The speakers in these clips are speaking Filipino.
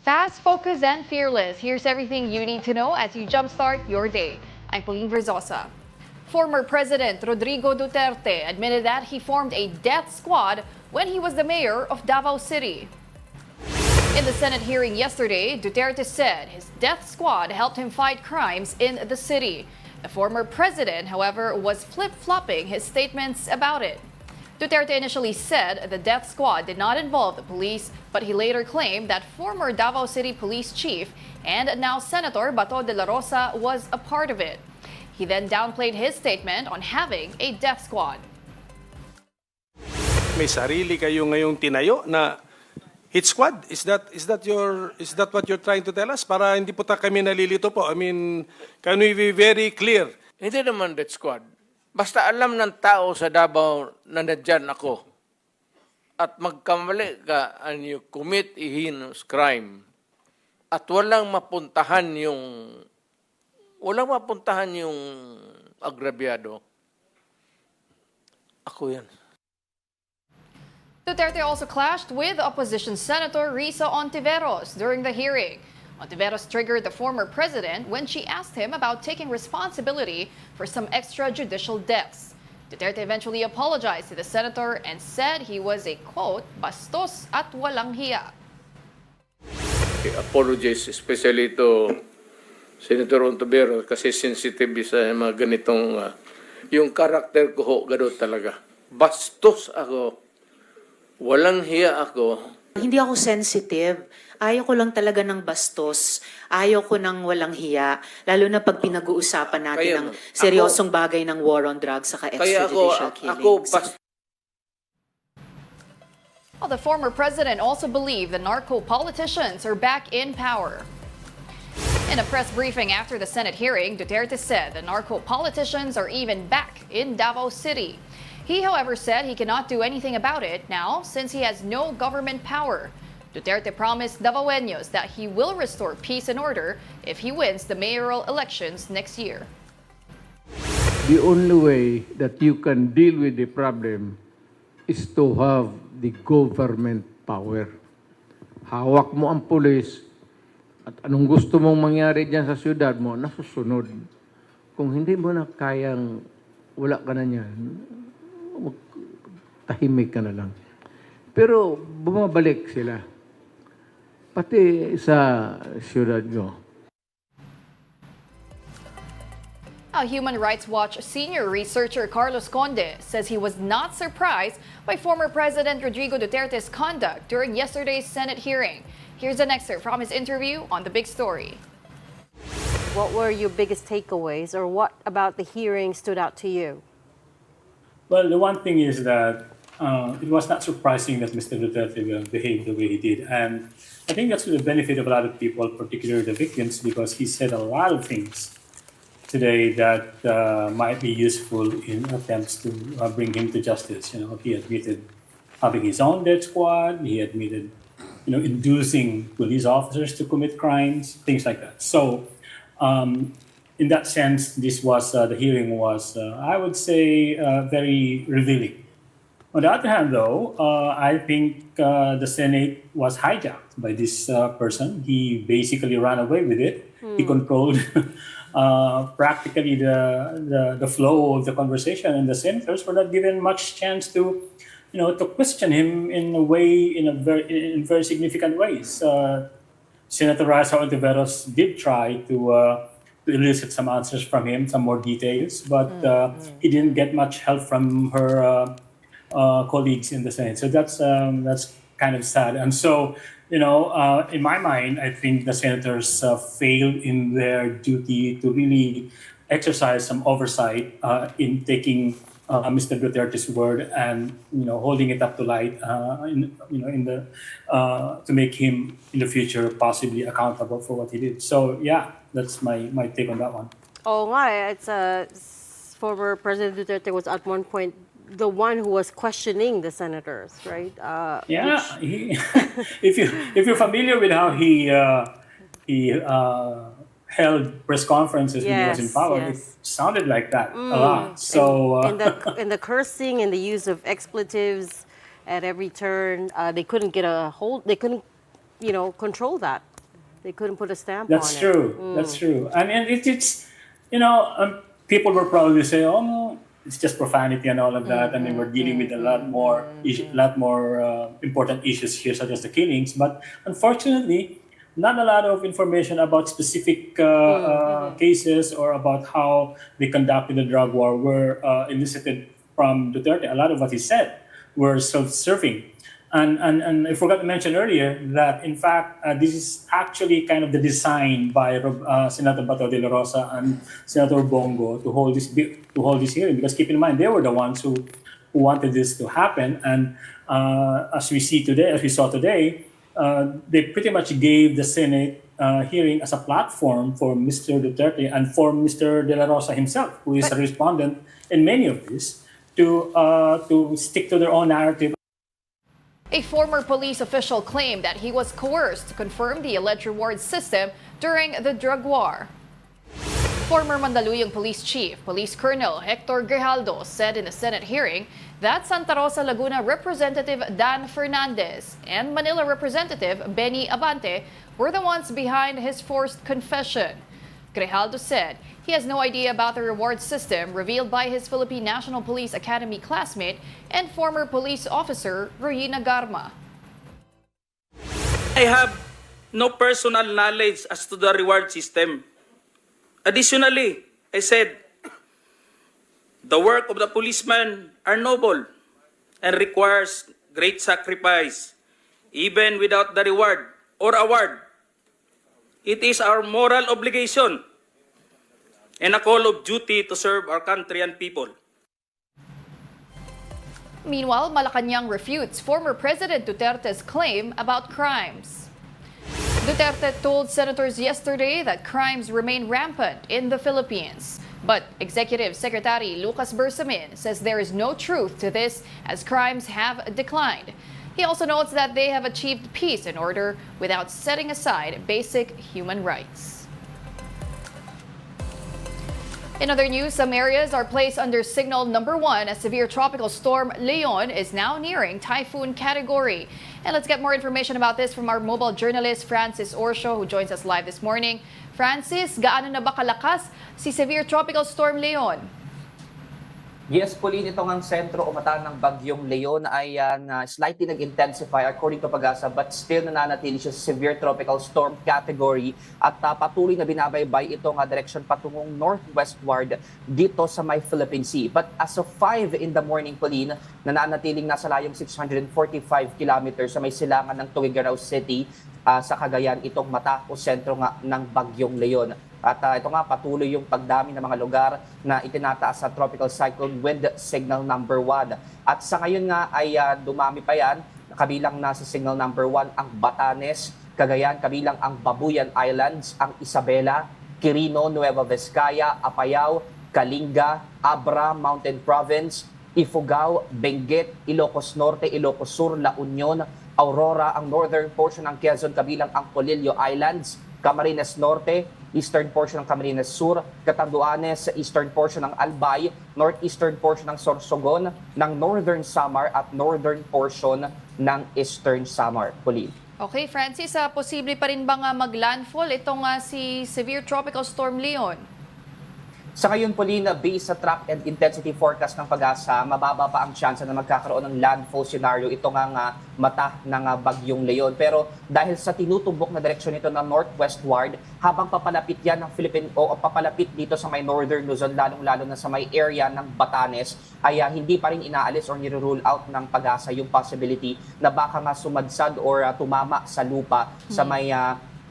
Fast, focused, and fearless. Here's everything you need to know as you jumpstart your day. I'm Pauline Verzosa. Former President Rodrigo Duterte admitted that he formed a death squad when he was the mayor of Davao City. In the Senate hearing yesterday, Duterte said his death squad helped him fight crimes in the city. The former president, however, was flip-flopping his statements about it. Duterte initially said the death squad did not involve the police, but he later claimed that former Davao City Police Chief and now Senator Bato de la Rosa was a part of it. He then downplayed his statement on having a death squad. May sarili kayo ngayong tinayo na hit squad. Is that what you're trying to tell us? Para hindi po kami nalilito po. I mean, can we be very clear? Hindi naman death squad. Basta alam ng tao sa Davao na nandyan ako at magkamali ka and you commit a heinous crime at walang mapuntahan yung agrabyado, ako yan. Duterte also clashed with opposition Senator Risa Ontiveros during the hearing. Ontiveros triggered the former president when she asked him about taking responsibility for some extrajudicial deaths. Duterte eventually apologized to the senator and said he was a, quote, bastos at walang hiya. I apologize especially to Senator Ontiveros kasi sensitive sa mga ganitong yung karakter ko ho, gano'n talaga. Bastos ako. Walang hiya ako. Hindi ako sensitive. Ayaw ko lang talaga ng bastos. Ayaw ko ng walang hiya. Lalo na pag pinag-uusapan natin ng seryosong bagay ng war on drugs saka extrajudicial killings. Well, the former president also believed the narco-politicians are back in power. In a press briefing after the Senate hearing, Duterte said the narco-politicians are even back in Davao City. He, however, said he cannot do anything about it now since he has no government power. Duterte promised Davaoeños that he will restore peace and order if he wins the mayoral elections next year. The only way that you can deal with the problem is to have the government power. Hawak mo ang pulis at anong gusto mong mangyari dyan sa syudad mo, nasusunod. Kung hindi mo na kayang wala ka na yan, tahimik ka na lang. Pero bumabalik sila. Pati sa syudad nyo. Human Rights Watch senior researcher Carlos Conde says he was not surprised by former President Rodrigo Duterte's conduct during yesterday's Senate hearing. Here's an excerpt from his interview on The Big Story. What were your biggest takeaways, or what about the hearing stood out to you? Well, the one thing is that it was not surprising that Mr. Duterte behaved the way he did. And I think that's to the benefit of a lot of people, particularly the victims, because he said a lot of things today that might be useful in attempts to bring him to justice. You know, he admitted having his own death squad. He admitted, inducing police officers to commit crimes, things like that. So, in that sense, this was the hearing was, I would say, very revealing. On the other hand, though, I think the Senate was hijacked by this person. He basically ran away with it. He controlled practically the flow of the conversation, and the senators were not given much chance to question him in very significant ways. Senator Risa Ontiveros did try to elicit some answers from him, some more details, but he didn't get much help from her colleagues in the Senate. So that's kind of sad. And so, in my mind, I think the senators failed in their duty to really exercise some oversight in taking Mr. Duterte's word and holding it up to light, to make him in the future possibly accountable for what he did. So yeah, that's my take on that one. Oh, why? It's former President Duterte was at one point the one who was questioning the senators, right? If you're familiar with how he held press conferences when he was in power, it sounded like that a lot. So and the cursing and the use of expletives at every turn, they couldn't get a hold. They couldn't, control that. They couldn't put a stamp That's on true. it. That's true. I mean, it's people will probably say, "Oh no, it's just profanity and all of that," and then we're dealing with a lot more, important issues here, such as the killings. But unfortunately, not a lot of information about specific cases or about how they conducted the drug war were elicited from Duterte. A lot of what he said were self-serving. And I forgot to mention earlier that, in fact, this is actually kind of the design by Senator Bato de la Rosa and Senator Bongo to hold this hearing. Because keep in mind, they were the ones who wanted this to happen. And as we saw today, they pretty much gave the Senate hearing as a platform for Mr. Duterte and for Mr. de la Rosa himself, who is a respondent in many of these, to stick to their own narrative. A former police official claimed that he was coerced to confirm the alleged reward system during the drug war. Former Mandaluyong Police Chief, Police Colonel Hector Grijaldo, said in a Senate hearing that Santa Rosa, Laguna Representative Dan Fernandez and Manila Representative Benny Abante were the ones behind his forced confession. Grijaldo said he has no idea about the reward system revealed by his Philippine National Police Academy classmate and former police officer Royina Garma. I have no personal knowledge as to the reward system. Additionally, I said, the work of the policeman are noble and requires great sacrifice, even without the reward or award. It is our moral obligation and a call of duty to serve our country and people. Meanwhile, Malacañang refutes former President Duterte's claim about crimes. Duterte told senators yesterday that crimes remain rampant in the Philippines. But Executive Secretary Lucas Bersamin says there is no truth to this as crimes have declined. He also notes that they have achieved peace and order without setting aside basic human rights. In other news, some areas are placed under signal number 1 as severe tropical storm Leon is now nearing typhoon category. And let's get more information about this from our mobile journalist Francis Orsio, who joins us live this morning. Francis, gaano na ba kalakas si severe tropical storm Leon? Yes, Pauline, ito ang sentro o mata ng bagyong Leon ay slightly nag-intensify according to PAGASA but still nananatili siya sa severe tropical storm category at patuloy na binabaybay itong direksyon patungong northwestward dito sa may Philippine Sea. But as of 5 in the morning, Pauline, nananatiling nasa layong 645 kilometers sa may silangan ng Tuguegarao City sa Cagayan itong mata o sentro nga ng bagyong Leon. At ito nga patuloy yung pagdami ng mga lugar na itinataas sa tropical cyclone wind signal number 1. At sa ngayon nga ay dumami pa yan, kabilang na sa signal number 1 ang Batanes, Cagayan, kabilang ang Babuyan Islands, ang Isabela, Quirino, Nueva Vizcaya, Apayao, Kalinga, Abra, Mountain Province, Ifugao, Benguet, Ilocos Norte, Ilocos Sur, La Union, Aurora, ang northern portion ng Quezon, kabilang ang Polillo Islands, Camarines Norte, eastern portion ng Camarines Sur, Catanduanes, eastern portion ng Albay, northeastern portion ng Sorsogon, ng northern Samar at northern portion ng eastern Samar. Pauline. Okay, Francis, posible pa rin bang mag-landfall itong si severe tropical storm Leon? Sa ngayon, Pauline, based sa track and intensity forecast ng PAGASA, mababa pa ang tsansa na magkakaroon ng landfall scenario ito nga mata ng bagyong Leon. Pero dahil sa tinutumbok na direksyon nito ng northwestward, habang papalapit yan ng papalapit dito sa may northern Luzon, lalong-lalo na sa may area ng Batanes, ay hindi pa rin inaalis or nire-rule out ng PAGASA yung possibility na baka nga sumadsad or tumama sa lupa sa may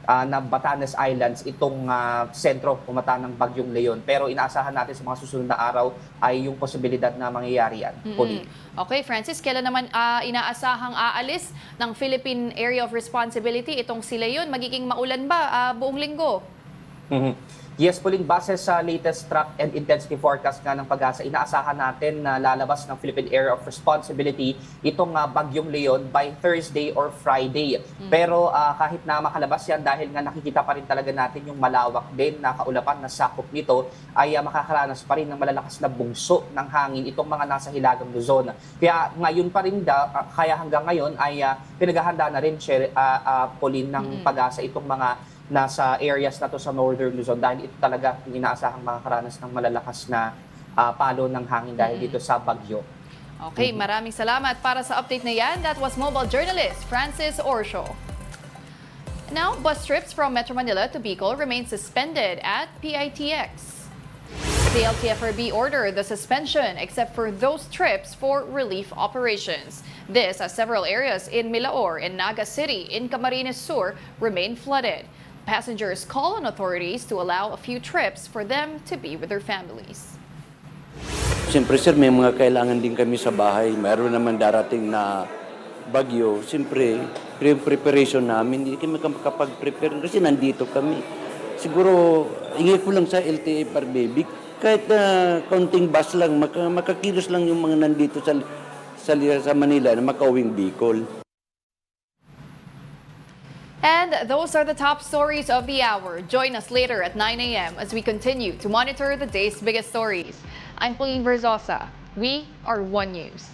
na Batanes Islands itong sentro umata ng bagyong Leon. Pero inaasahan natin sa mga susunod na araw ay yung posibilidad na mangyayari yan. Okay, Francis, kailan naman inaasahang aalis ng Philippine Area of Responsibility itong si Leon? Magiging maulan ba buong linggo? Yes, Pauline, base sa latest track and intensity forecast nga ng PAGASA, inaasahan natin na lalabas ng Philippine Area of Responsibility itong bagyong Leon by Thursday or Friday. Pero kahit na makalabas yan, dahil nga nakikita pa rin talaga natin yung malawak din na kaulapan na sakop nito, ay makakaranas pa rin ng malalakas na bugso ng hangin itong mga nasa Hilagang Luzon. Kaya ngayon pa rin kaya hanggang ngayon ay pinaghahanda na rin, Pauline, ng PAGASA itong mga nasa areas na to sa Northern Luzon dahil ito talaga yung inaasahang makakaranas ng malalakas na palo ng hangin dahil dito sa bagyo. Okay, maraming salamat para sa update na yan. That was mobile journalist Francis Orsho. Now, bus trips from Metro Manila to Bicol remain suspended at PITX. The LTFRB ordered the suspension except for those trips for relief operations. This as several areas in Milaor and Naga City in Camarines Sur remain flooded. Passengers call on authorities to allow a few trips for them to be with their families. Siyempre sir, may mga kailangan din kami sa bahay. Mayroon naman darating na bagyo. Siyempre, preparation namin, hindi kami makapag-prepare kasi nandito kami. Siguro, ingay ko lang sa LTFRB, kahit kaunting bus lang, makakilos lang yung mga nandito sa Manila na makauwing Bicol. And those are the top stories of the hour. Join us later at 9 a.m. as we continue to monitor the day's biggest stories. I'm Pauline Verzosa. We are One News.